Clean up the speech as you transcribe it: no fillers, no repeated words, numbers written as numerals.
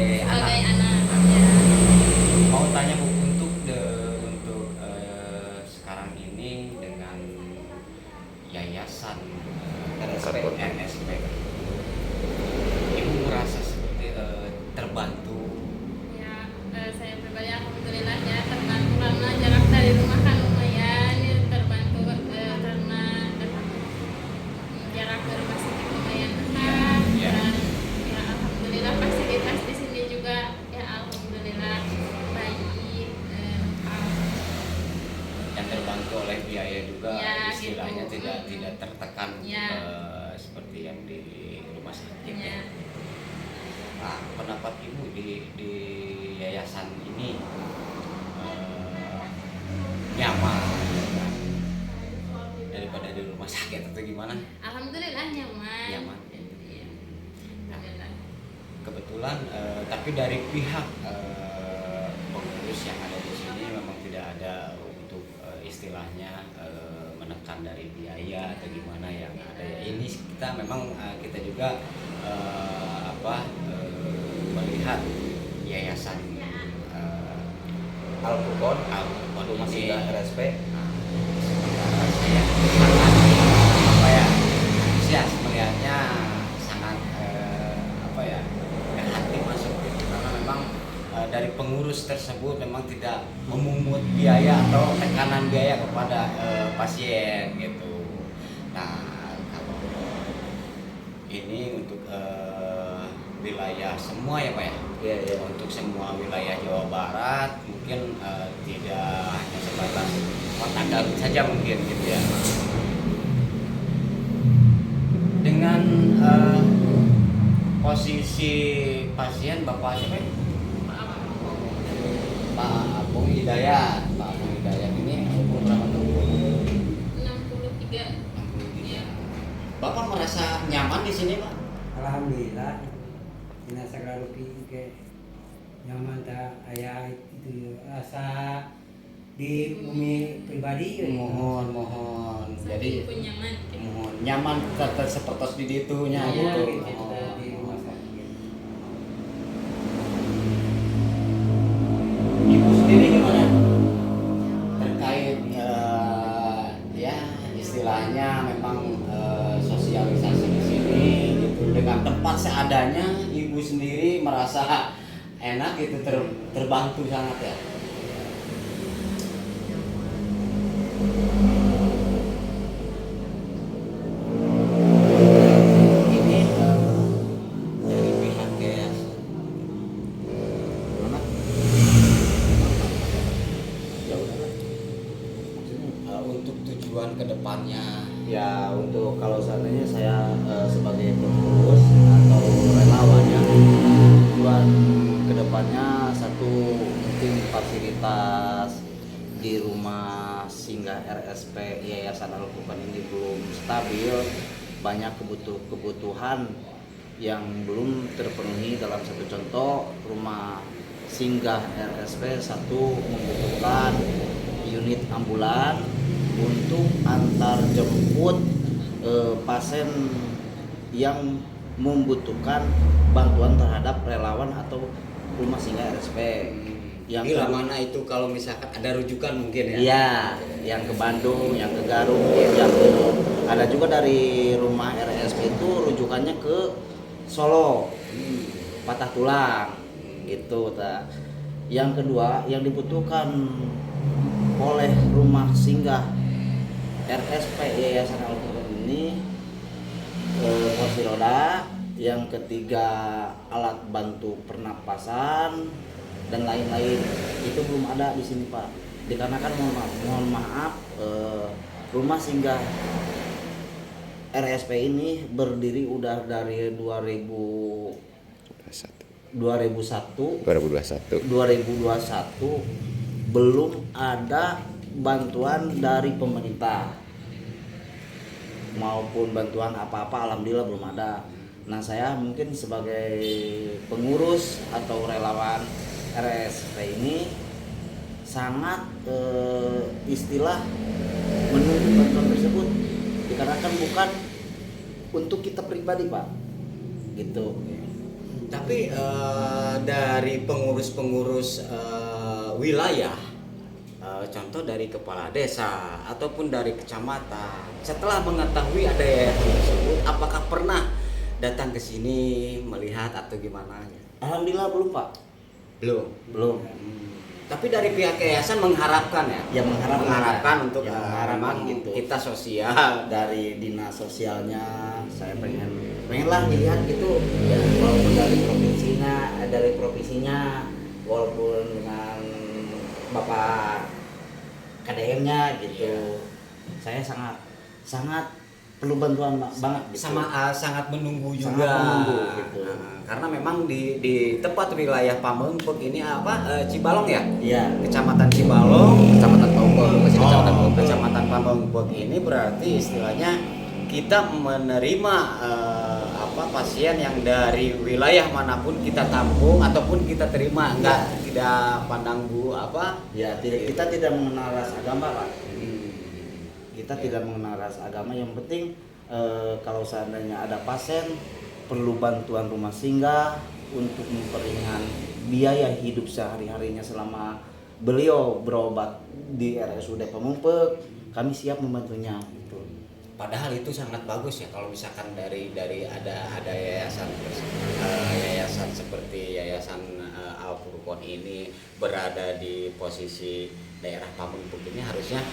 sebagai anak. anak ya. Mau tanya Bu, untuk sekarang ini dengan yayasan NSP, Ibu merasa seperti terbantu? Ya, saya pribadi alhamdulillah ya terbantu karena jarak dari rumah kan lumayan ya, terbantu karena jarak ke rumah sakit lumayan dekat Ya. dan ya alhamdulillah fasilitas di sini juga ya alhamdulillah baik lengkap. Yang terbantu oleh biaya juga, Ya, istilahnya gitu. tidak tertekan Ya. seperti yang di rumah sakit. Ya. Nah, pendapat Ibu di yayasan ini nyaman daripada di rumah sakit atau gimana? Alhamdulillah nyaman. Nyaman. Iya. Alhamdulillah. Kebetulan tapi dari pihak pengurus yang ada di sini memang tidak ada untuk istilahnya menekan dari biaya atau gimana yang ada ya. Ini kita memang kita juga melihat yayasan Al-Furqon Al-Furqon Rumah ini, Singgah RSP. sementara saya sangat apa ya, antusias melihatnya, sangat hati masuk gitu. Karena memang dari pengurus tersebut memang tidak memungut biaya atau tekanan biaya kepada pasien gitu. Nah, kalau ini untuk wilayah semua ya Pak ya? Iya, iya. Untuk semua wilayah Jawa Barat mungkin tidak hanya sebatas Kota Garut saja mungkin gitu ya. Dengan posisi pasien Bapak siapa ya? Pak Apung Hidayat. Pak Apung Hidayat ini umur berapa tuh? 63. Iya. Bapak merasa nyaman di sini Pak? Alhamdulillah dina sagarupi ke nyaman tak ayah itu rasa di bumi pribadi ya. Mohon. Jadi pun nyaman. mohon nyaman tetap seperti di ditunya Iya, gitu. gitu. Di rumah sakit. Ibu sendiri gimana terkait ya istilahnya memang sosialisasi di sini gitu, dengan tempat seadanya ibu sendiri merasa enak gitu, terbantu sangat ya. Ini dari pihak yayasan mana? Ya udah. Untuk tujuan kedepannya Ya, untuk kalau seandainya saya sebagai pengurus atau relawan yang tujuan kedepannya satu mungkin fasilitas di rumah singgah RSP Yayasan Al-Furqon ini belum stabil, banyak kebutuhan yang belum terpenuhi. Dalam satu contoh, rumah singgah RSP satu membutuhkan unit ambulan untuk antar jemput pasien yang membutuhkan bantuan terhadap relawan atau rumah singgah RSP. Yang bila mana itu kalau misalkan ada rujukan mungkin ya? Iya, yang ke Bandung, yang ke Garut, yang ke ada juga dari rumah RSP itu rujukannya ke Solo, patah tulang, gitu. Yang kedua, yang dibutuhkan oleh rumah singgah RSP Yayasan Al-Furqon ini kursi roda, yang ketiga alat bantu pernapasan dan lain-lain. Itu belum ada di sini Pak. Dikarenakan mohon maaf rumah singgah RSP ini berdiri udah dari 2021 belum ada bantuan dari pemerintah maupun bantuan apa-apa, alhamdulillah belum ada. Nah, saya mungkin sebagai pengurus atau relawan RSP ini sangat istilah menunggu bantuan tersebut, dikarenakan bukan untuk kita pribadi Pak, gitu. Tapi dari pengurus-pengurus wilayah, contoh dari kepala desa ataupun dari kecamatan, setelah mengetahui ada yayasan tersebut, apakah pernah datang ke sini melihat atau gimana? Alhamdulillah belum Pak. Belum. Tapi dari pihak yayasan mengharapkan ya, Ya mengharapkan untuk ya, mengharapkan memang gitu. kita sosial. Dari dinas sosialnya saya pengenlah dilihat gitu ya, walaupun dari provinsinya walaupun dengan Bapak KDM-nya gitu. Saya sangat perlu bantuan banget gitu. Sangat menunggu juga. Sangat menunggu, gitu. Karena memang di tempat wilayah Pamengpeuk ini Cibalong ya? Iya. Kecamatan Cibalong, Kecamatan Paumpel, masih Kecamatan Paumpel. Kecamatan Pamengpeuk ini berarti istilahnya kita menerima pasien yang dari wilayah manapun kita tampung ataupun kita terima, tidak pandang Ya, kita tidak mengenal ras agama Pak. Kita Ya. tidak mengenal ras agama, yang penting kalau seandainya ada pasien perlu bantuan rumah singgah untuk memperingan biaya hidup sehari-harinya selama beliau berobat di RSUD Pamengpeuk, kami siap membantunya gitu. Padahal itu sangat bagus ya kalau misalkan dari ada yayasan seperti yayasan Al Furqon ini berada di posisi daerah Pamengpeuk ini, harusnya